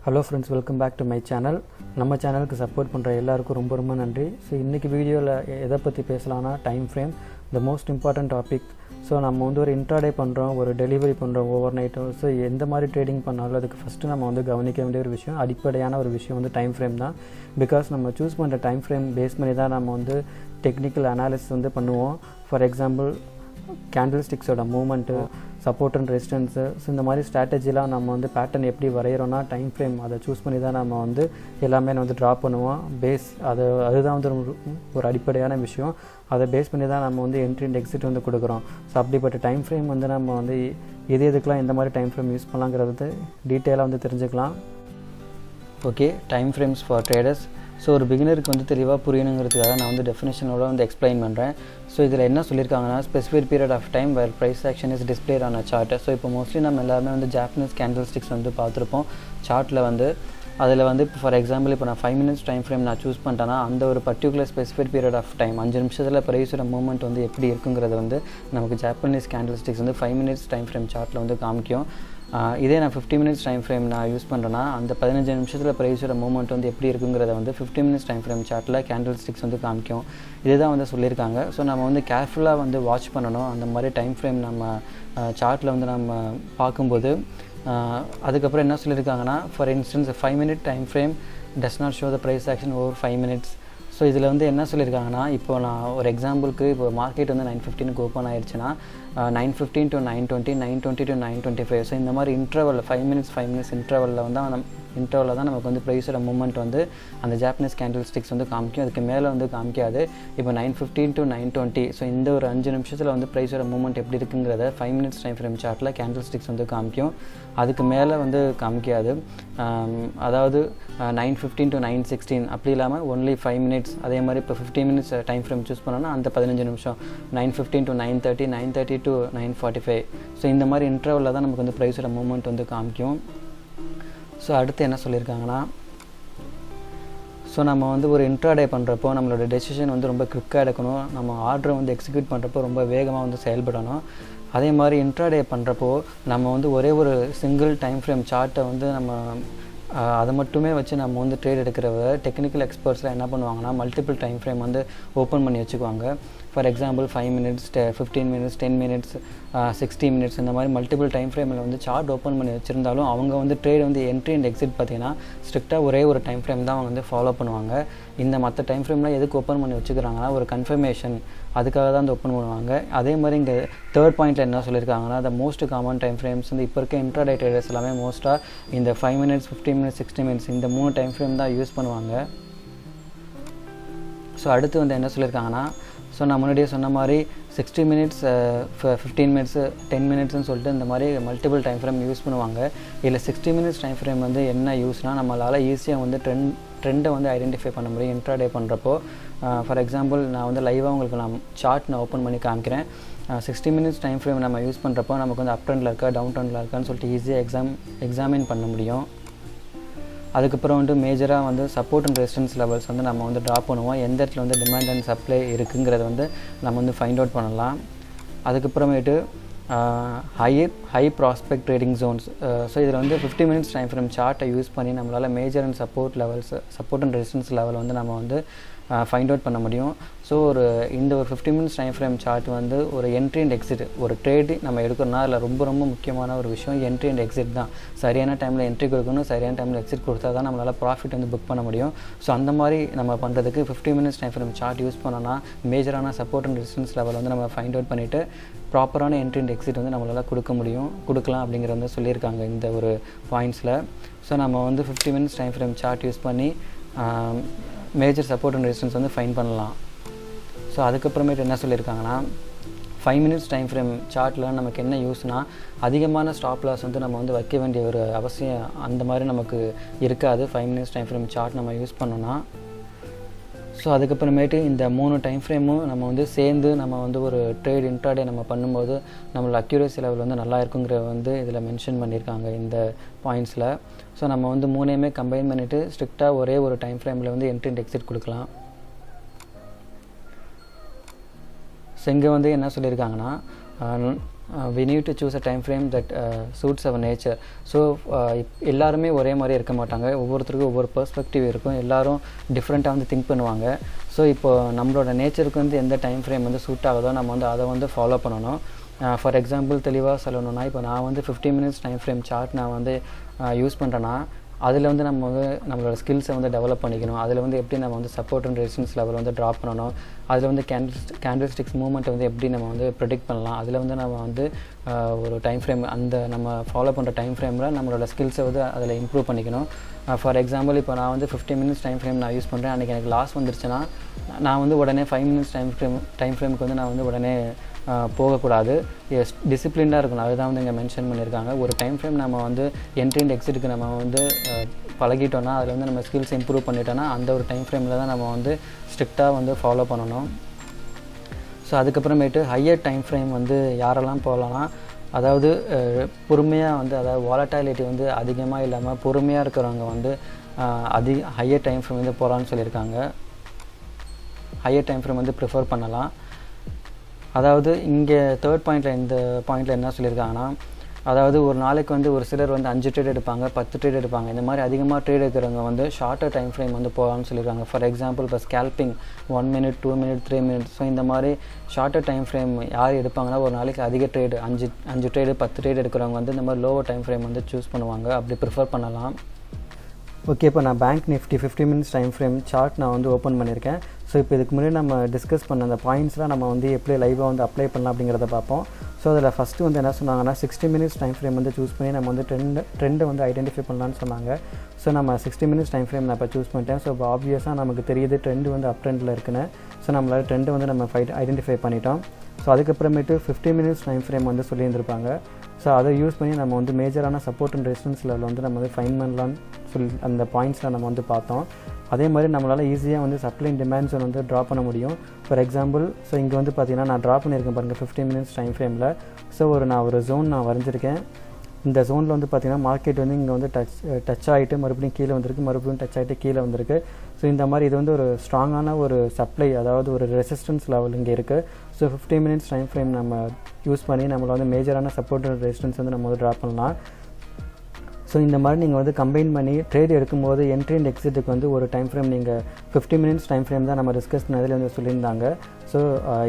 Hello friends, welcome back to my channel. நம்ம சேனலுக்கு support பண்ணுற எல்லாருக்கும் ரொம்ப ரொம்ப நன்றி. ஸோ இன்றைக்கி வீடியோவில் எதை பற்றி பேசலாம்னா time frame, the most important topic. So நம்ம வந்து ஒரு இன்ட்ராடே பண்ணுறோம், ஒரு டெலிவரி பண்ணுறோம் ஓவர் நைட்டும். ஸோ எந்த மாதிரி ட்ரேடிங் பண்ணாலும் அதுக்கு ஃபஸ்ட்டு நம்ம வந்து கவனிக்க வேண்டிய ஒரு விஷயம், அடிப்படையான ஒரு விஷயம் வந்து டைம் ஃப்ரேம் தான். பிகாஸ் நம்ம சூஸ் பண்ணுற டைம் ஃப்ரேம் பேஸ் பண்ணி தான் நம்ம வந்து டெக்னிக்கல் அனாலிசிஸ் வந்து பண்ணுவோம். ஃபார் எக்ஸாம்பிள் கேண்டில் ஸ்டிக்ஸோட மூமெண்ட்டு, சப்போர்ட் அண்ட் ரெசிஸ்டன்ஸு. ஸோ இந்த மாதிரி ஸ்ட்ராட்டஜிலாம் நம்ம வந்து பேட்டர்ன் எப்படி வரைகிறோன்னா டைம் ஃப்ரேம் அதை சூஸ் பண்ணி தான் நம்ம வந்து எல்லாமே வந்து ட்ரா பண்ணுவோம். அதுதான் வந்து ஒரு அடிப்படையான விஷயம். அதை பேஸ் பண்ணி தான் நம்ம வந்து என்ட்ரி அண்ட் எக்ஸிட் வந்து கொடுக்குறோம். ஸோ அப்படிப்பட்ட டைம் ஃப்ரேம் வந்து நம்ம வந்து எதுக்கெலாம் எந்த மாதிரி டைம் ஃப்ரேம் யூஸ் பண்ணலாங்கிறது டீட்டெயிலாக வந்து தெரிஞ்சுக்கலாம். Okay, time frames for traders. So ஒரு பிகினருக்கு வந்து தெளிவாக புரியணுங்கிறதுக்காக நான் வந்து டெஃபினேஷனோட வந்து எக்ஸ்பிளைன் பண்ணுறேன். ஸோ இதில் என்ன சொல்லியிருக்காங்கன்னா, specific period of time where price action is displayed on a chart. So இப்போ மோஸ்ட்லி நம்ம எல்லாருமே வந்து ஜாப்பனீஸ் கேண்டில் ஸ்டிக்ஸ் வந்து பார்த்துருப்போம் சார்ட்டில் வந்து. அதில் வந்து இப்போ ஃபார் எக்ஸாம்பிள் இப்போ நான் 5 minutes டைம் ஃப்ரேம் நான் சூஸ் பண்ணிட்டேன்னா அந்த ஒரு particular specific period of time 5 நிமிஷத்தில் ப்ரைஸோட மூவ்மெண்ட் வந்து எப்படி இருக்குங்கிறது வந்து நமக்கு ஜாப்பனீஸ் கேண்டில் ஸ்டிக்ஸ் வந்து 5 minutes டைம் ஃப்ரேம் சார்ட்டில் வந்து காமிக்கும். இதே நான் 50 minutes டைம் ஃப்ரேம் நான் யூஸ் பண்ணுறேன்னா அந்த 15 நிமிஷத்தில் ப்ரைஸோட மூவ்மெண்ட் வந்து எப்படி இருக்குங்கிறத வந்து 50 minutes டைம் ஃப்ரேம் சார்ட்டில் கேண்டில் ஸ்டிக்ஸ் வந்து காமிக்கும். இதுதான் வந்து சொல்லியிருக்காங்க. ஸோ நம்ம வந்து கேர்ஃபுல்லாக வந்து வாட்ச் பண்ணணும் அந்த மாதிரி டைம் ஃப்ரேம் நம்ம சார்ட்டில் வந்து நம்ம பார்க்கும்போது. அதுக்கப்புறம் என்ன சொல்லியிருக்காங்கன்னா, for instance 5 minute time frame does not show the price action over 5 minutes. So இதில் வந்து என்ன சொல்லியிருக்காங்கன்னா, இப்போ நான் ஒரு எக்ஸாம்பிளுக்கு இப்போ மார்க்கெட் வந்து 9:15 ஓப்பன் ஆயிடுச்சுன்னா 9:15 to 9:20, 9:20 to 9:25. ஸோ இந்த மாதிரி இன்டர்வல் 5 minutes இன்டர்வலில் தான் நமக்கு வந்து ப்ரைஸோட மூவ்மெண்ட் வந்து அந்த ஜாப்பனீஸ் கேண்டில் ஸ்டிக்ஸ் வந்து காமிக்கும். அதுக்கு மேலே வந்து காமிக்காது. இப்போ 9:15 to 9:20, ஸோ இந்த ஒரு 5 நிமிஷத்தில் வந்து ப்ரைஸோட மூவ்மெண்ட் எப்படி இருக்குங்கிறத 5 minutes டைம் ஃப்ரேம் சார்ட்டில் கேண்டில் ஸ்டிக்ஸ் வந்து காமிக்கும். அதுக்கு மேலே வந்து காமிக்காது. அதாவது 9:15 to 9:16 அப்படி இல்லாமல் ஒன்லி 5 minutes. அதே மாதிரி இப்போ 50 minutes டைம் ஃப்ரேம் சூஸ் பண்ணோன்னா அந்த 15 நிமிஷம் 9:15 to 9:30, 9:30 to 9:45. ஸோ இந்த மாதிரி இன்டர்வலில் தான் நமக்கு வந்து ப்ரைஸோட மூவ்மெண்ட் வந்து காமிக்கும். ஸோ அடுத்து என்ன சொல்லியிருக்காங்கன்னா, ஸோ நம்ம வந்து ஒரு இன்ட்ராடே பண்ணுறப்போ நம்மளோட டெசிஷன் வந்து ரொம்ப குவிக்காக எடுக்கணும். நம்ம ஆர்டரை வந்து எக்ஸிக்யூட் பண்ணுறப்போ ரொம்ப வேகமாக வந்து செயல்படணும். அதே மாதிரி இன்ட்ராடே பண்ணுறப்போ நம்ம வந்து ஒரே ஒரு சிங்கிள் டைம் ஃப்ரேம் சார்ட்டை வந்து நம்ம அதை மட்டுமே வச்சு நம்ம வந்து ட்ரேட் எடுக்கிறவ டெக்னிக்கல் எக்ஸ்பர்ட்ஸ்லாம் என்ன பண்ணுவாங்கன்னா, மல்டிபிள் டைம் ஃப்ரேம் வந்து ஓப்பன் பண்ணி வச்சுக்குவாங்க. For example 5 minutes, 15 minutes, 10 minutes, 60 minutes இந்த மாதிரி மல்டிபிள் டைம் ஃப்ரேமில் வந்து சார்ட் ஓப்பன் பண்ணி வச்சுருந்தாலும் அவங்க வந்து ட்ரேட் வந்து என்ட்ரி அண்ட் எக்ஸிட் பார்த்திங்கன்னா ஸ்ட்ரிக்டாக ஒரே ஒரு டைம் ஃப்ரேம் தான் அவங்க வந்து ஃபாலோ பண்ணுவாங்க. இந்த மற்ற டைம் ஃப்ரேம்லாம் எதுக்கு ஓப்பன் பண்ணி வச்சுக்கிறாங்கன்னா, ஒரு கன்ஃபர்மேஷன், அதுக்காக தான் வந்து ஓப்பன் பண்ணுவாங்க. அதே மாதிரி இங்கே தேர்ட் பாயிண்ட்டில் என்ன சொல்லியிருக்காங்கன்னா, the most common time frames வந்து இப்போ இருக்க இன்ட்ராடே ட்ரேடர்ஸ் எல்லாமே மோஸ்ட்டாக இந்த 5 minutes, 15 minutes, 60 minutes இந்த 3 டைம் ஃப்ரேம் தான் யூஸ் பண்ணுவாங்க. ஸோ அடுத்து வந்து என்ன சொல்லியிருக்காங்கன்னா, ஸோ நான் முன்னாடியே சொன்ன மாதிரி 60 minutes, 15 minutes, 10 minutesன்னு சொல்லிட்டு இந்த மாதிரி மல்டிபிள் டைம் ஃப்ரேம் யூஸ் பண்ணுவாங்க. இதில் 60 minutes டைம் ஃப்ரேம் வந்து என்ன யூஸ்னால், நம்மளால் ஈஸியாக வந்து ட்ரெண்டை வந்து ஐடென்டிஃபை பண்ண முடியும் இன்ட்ராடே பண்ணுறப்போ. ஃபார் எக்ஸாம்பிள் நான் வந்து லைவாக உங்களுக்கு நான் சார்ட் நான் ஓப்பன் பண்ணி காமிக்கிறேன். 60 minutes டைம் ஃப்ரேம் நம்ம யூஸ் பண்ணுறப்போ நமக்கு வந்து அப் ட்ரெண்டில் இருக்கா டவுன் ட்ரெண்டில் இருக்கான்னு சொல்லிட்டு ஈஸியாக எக்ஸாமின் பண்ண முடியும். அதுக்கப்புறம் வந்து மேஜராக வந்து சப்போர்ட் அண்ட் ரெசிஸ்டன்ஸ் லெவல்ஸ் வந்து நம்ம வந்து ட்ரா பண்ணுவோம். எந்த இடத்துல வந்து டிமாண்ட் அண்ட் சப்ளை இருக்குங்கிறத வந்து நம்ம வந்து ஃபைண்ட் அவுட் பண்ணலாம். அதுக்கப்புறமேட்டு high prospect trading Jones. So இதில் வந்து 50 minutes டைம் ஃப்ரேம் சார்ட்டை யூஸ் பண்ணி நம்மளால் major and support and resistance level வந்து நம்ம வந்து ஃபைண்ட் அவுட் பண்ண முடியும். ஸோ இந்த ஒரு 50 minutes டைம் ஃப்ரேம் சார்ட் வந்து ஒரு என்ட்ரி அண்ட் எக்ஸிட், ஒரு ட்ரேடு நம்ம எடுக்கணும்னா அதில் ரொம்ப ரொம்ப முக்கியமான ஒரு விஷயம் என்ட்ரி அண்ட் எக்ஸிட் தான். சரியான டைமில் என்ட்ரி கொடுக்கணும், சரியான டைமில் எக்ஸிட் கொடுத்தா தான் நம்மளால் ப்ராஃபிட் வந்து புக் பண்ண முடியும். ஸோ அந்த மாதிரி நம்ம பண்ணுறதுக்கு 50 minutes time frame chart use பண்ணோன்னா மேஜரான சப்போர்ட் அண்ட் ரெசிஸ்டன்ஸ் லெவல் வந்து நம்ம ஃபைண்ட் அவுட் பண்ணிவிட்டு ப்ராப்பரான என்ட்ரி அண்ட் எக்ஸிட் வந்து நம்மளால் கொடுக்கலாம் அப்படிங்கிறத வந்து சொல்லியிருக்காங்க இந்த ஒரு பாயிண்ட்ஸில். ஸோ நம்ம வந்து 50 minutes time frame chart use பண்ணி மேஜர் சப்போர்ட் அண்ட் ரெசிஸ்டன்ஸ் வந்து ஃபைண்ட் பண்ணலாம். ஸோ அதுக்கப்புறமேட்டு என்ன சொல்லியிருக்காங்கன்னா, 5 minutes டைம் ஃப்ரேம் சார்ட்டில் நமக்கு என்ன யூஸ்னால், அதிகமான ஸ்டாப் லாஸ் வந்து நம்ம வந்து வைக்க வேண்டிய ஒரு அவசியம் அந்த மாதிரி நமக்கு இருக்காது 5 minutes டைம் ஃப்ரேம் சார்ட் நம்ம யூஸ் பண்ணோன்னா. ஸோ அதுக்கப்புறமேட்டு இந்த 3 டைம் ஃப்ரேமும் நம்ம வந்து சேர்ந்து நம்ம வந்து ஒரு ட்ரேட் இன்ட்ராடே நம்ம பண்ணும்போது நம்மளோட அக்யூரேசி லெவல் வந்து நல்லா இருக்குங்கிற வந்து இதில் மென்ஷன் பண்ணியிருக்காங்க இந்த பாயிண்ட்ஸில். ஸோ நம்ம வந்து 3மே கம்பைன் பண்ணிவிட்டு ஸ்ட்ரிக்டாக ஒரே ஒரு டைம் ஃப்ரேமில் வந்து என்ட்ரி அண்ட் எக்ஸிட் கொடுக்கலாம். ஸோ இங்கே வந்து என்ன சொல்லியிருக்காங்கன்னா, we need to choose a time frame that suits our nature. So எல்லாருமே ஒரே மாதிரி இருக்க மாட்டாங்க, ஒவ்வொருத்தருக்கும் ஒவ்வொரு பெர்ஸ்பெக்டிவ் இருக்கும், எல்லோரும் டிஃப்ரெண்ட்டாக வந்து திங்க் பண்ணுவாங்க. ஸோ இப்போ நம்மளோட நேச்சருக்கு வந்து எந்த டைம் ஃப்ரேம் வந்து சூட் ஆகுதோ நம்ம வந்து அதை வந்து ஃபாலோ பண்ணணும். ஃபார் எக்ஸாம்பிள் தெளிவாக சொல்லணும்னா, இப்போ நான் வந்து 15 minutes டைம் ஃப்ரேம் சார்ட் நான் வந்து யூஸ் பண்ணுறேன்னா, அதில் வந்து நம்ம வந்து நம்மளோட ஸ்கில்ஸை வந்து டெவலப் பண்ணிக்கணும். அதில் வந்து எப்படி நம்ம வந்து சப்போர்ட் அண்ட் ரெசிஸ்டன்ஸ் லெவல் வந்து ட்ராப் பண்ணணும், அதில் வந்து கேண்டில் ஸ்டிக்ஸ் மூவ்மெண்ட்டை வந்து எப்படி நம்ம வந்து ப்ரெடிக்ட் பண்ணலாம், அதில் வந்து நம்ம வந்து ஒரு டைம் ஃப்ரேம் அந்த நம்ம ஃபாலோ பண்ணுற டைம் ஃப்ரேமில் நம்மளோட ஸ்கில்ஸை வந்து அதில் இம்ப்ரூவ் பண்ணிக்கணும். ஃபார் எக்ஸாம்பிள் இப்போ நான் வந்து 15 minutes டைம் ஃப்ரேம் நான் யூஸ் பண்ணுறேன், அன்றைக்கி எனக்கு லாஸ் வந்துருச்சுன்னா நான் வந்து உடனே 5 minutes டைம் ஃப்ரேமுக்கு வந்து நான் வந்து உடனே போகக்கூடாது, டிசிப்ளின்டாக இருக்கணும். அதுதான் வந்து இங்கே மென்ஷன் பண்ணியிருக்காங்க. ஒரு டைம் ஃப்ரேம் நம்ம வந்து என்ட்ரி அண்ட் எக்ஸிட்டுக்கு நம்ம வந்து பழகிட்டோன்னா, அதில் வந்து நம்ம ஸ்கில்ஸ் இம்ப்ரூவ் பண்ணிட்டோன்னா அந்த ஒரு டைம் ஃப்ரேமில் தான் நம்ம வந்து ஸ்ட்ரிக்டாக வந்து ஃபாலோ பண்ணணும். ஸோ அதுக்கப்புறமேட்டு ஹையர் டைம் ஃப்ரேம் வந்து யாரெல்லாம் போகலான்னா, அதாவது பொறுமையாக வந்து, அதாவது வாலட்டாலிட்டி வந்து அதிகமாக இல்லாமல் பொறுமையாக இருக்கிறவங்க வந்து ஹையர் டைம் ஃப்ரேம் வந்து போகலான்னு சொல்லியிருக்காங்க. ஹையர் டைம் ஃப்ரேம் வந்து ப்ரிஃபர் பண்ணலாம். அதாவது இங்கே தேர்ட் பாயிண்டில் இந்த பாயிண்டில் என்ன சொல்லியிருக்காங்கன்னா, அதாவது ஒரு நாளைக்கு வந்து ஒரு சிலர் வந்து 5 ட்ரேட் எடுப்பாங்க, 10 ட்ரேட் எடுப்பாங்க. இந்த மாதிரி அதிகமாக ட்ரேட் எடுக்கிறவங்க வந்து ஷார்ட்டர் டைம் ஃப்ரேம் வந்து போகலான்னு சொல்லியிருக்காங்க. ஃபார் எக்ஸாம்பிள் இப்போ scalping 1 minute 2 minute 3 minutes. So இந்த மாதிரி ஷார்ட்டர் டைம் ஃப்ரேம் யார் எடுப்பாங்கன்னா, ஒரு நாளைக்கு அதிக ட்ரேடு 5 ட்ரேடு 10 ட்ரேட் எடுக்கிறவங்க வந்து இந்த மாதிரி லோவர் டைம் ஃப்ரேம் வந்து சூஸ் பண்ணுவாங்க, அப்படி ப்ரிஃபர் பண்ணலாம். ஓகே, இப்போ நான் bank Nifty 15 minutes time frame chart நான் வந்து ஓப்பன் பண்ணியிருக்கேன். ஸோ இப்போ இதுக்கு முன்னாடி நம்ம டிஸ்கஸ் பண்ண அந்த பாயிண்ட்ஸ்லாம் நம்ம வந்து எப்படி லைவாக வந்து அப்ளை பண்ணலாம் அப்படிங்கிறத பார்ப்போம். ஸோ அதில் ஃபஸ்ட்டு வந்து என்ன சொன்னாங்கன்னா, 60 minutes டைம் ஃப்ரேம் வந்து சூஸ் பண்ணி நம்ம வந்து ட்ரெண்டை வந்து ஐடென்டிஃபை பண்ணலான்னு சொன்னாங்க. ஸோ நம்ம 60 minutes டைம் ஃப்ரேம் நான் இப்போ சூஸ் பண்ணிட்டேன். ஸோ இப்போ ஆப்வியஸாக நமக்கு தெரியுது ட்ரெண்டு வந்து அப் ட்ரெண்டில் இருக்குன்னு. ஸோ நம்மளால் ட்ரெண்டை வந்து நம்ம ஐடென்டிஃபை பண்ணிட்டோம். ஸோ அதுக்கப்புறமேட்டு 15 minutes டைம் ஃப்ரேம் வந்து சொல்லியிருந்திருப்பாங்க. ஸோ அதை யூஸ் பண்ணி நம்ம வந்து மேஜரான சப்போர்ட் அண்ட் ரெசிஸ்டன்ஸ் லெவலில் வந்து நம்ம வந்து ஃபைன் பண்ணலான்னு சொல்லி அந்த பாயிண்ட்ஸில் நம்ம வந்து பார்த்தோம். அதே மாதிரி நம்மளால் ஈஸியாக வந்து சப்ளை அண்ட் டிமாண்ட் ஜோன் வந்து ட்ரா பண்ண முடியும். ஃபார் எக்ஸாம்பிள், ஸோ இங்கே வந்து பார்த்தீங்கன்னா நான் ட்ரா பண்ணியிருக்கேன் பாருங்கள் 15 minutes டைம் ஃப்ரேமில். ஸோ நான் ஒரு ஜோன் நான் வரைஞ்சிருக்கேன். இந்த ஜோனில் வந்து பார்த்திங்கன்னா மார்க்கெட் வந்து இங்கே வந்து டச் ஆகிட்டு மறுபடியும் கீழே வந்திருக்கு, மறுபடியும் டச் ஆகிட்டு கீழே வந்திருக்கு. ஸோ இந்த மாதிரி இது வந்து ஒரு ஸ்ட்ராங்கான ஒரு சப்ளை, அதாவது ஒரு ரெசிஸ்டன்ஸ் லெவல் இங்கே இருக்குது. ஸோ 15 minutes டைம் ஃப்ரேம் நம்ம யூஸ் பண்ணி நம்மளை வந்து மேஜரான சப்போர்ட் அண்ட் ரெசிஸ்டன்ஸ் வந்து நம்ம வந்து ட்ரா பண்ணலாம். ஸோ இந்த மாதிரி நீங்கள் வந்து கம்பைன் பண்ணி ட்ரேட் எடுக்கும்போது என்ட்ரி அண்ட் எக்ஸிட்டுக்கு வந்து ஒரு டைம் ஃப்ரேம் நீங்கள் 15 minutes டைம் ஃப்ரேம் தான் நம்ம டிஸ்கஸ் பண்ணதில் வந்து சொல்லியிருந்தாங்க. ஸோ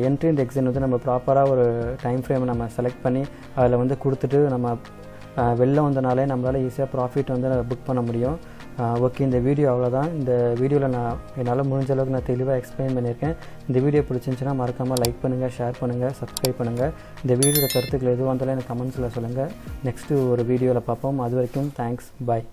என்ட்ரி அண்ட் எக்ஸிட் வந்து நம்ம ப்ராப்பராக ஒரு டைம் ஃப்ரேமை நம்ம செலக்ட் பண்ணி அதில் வந்து கொடுத்துட்டு நம்ம வெளில வந்தனாலே நம்மளால் ஈஸியாக ப்ராஃபிட் வந்து புக் பண்ண முடியும். ஓகே, இந்த வீடியோ அவ்வளோதான். இந்த வீடியோவில் நான் என்னால் முடிஞ்ச அளவுக்கு நான் தெளிவாக எக்ஸ்பிளைன் பண்ணியிருக்கேன். இந்த வீடியோ பிடிச்சிருந்துச்சுன்னா மறக்காமல் லைக் பண்ணுங்கள், ஷேர் பண்ணுங்கள், சப்ஸ்கிரைப் பண்ணுங்கள். இந்த வீடியோட கருத்துக்கள் எதுவாக இருந்தாலும் எனக்கு கமெண்ட்ஸில் சொல்லுங்கள். நெக்ஸ்ட்டு ஒரு வீடியோவில் பார்ப்போம். அது வரைக்கும் தேங்க்ஸ், பாய்.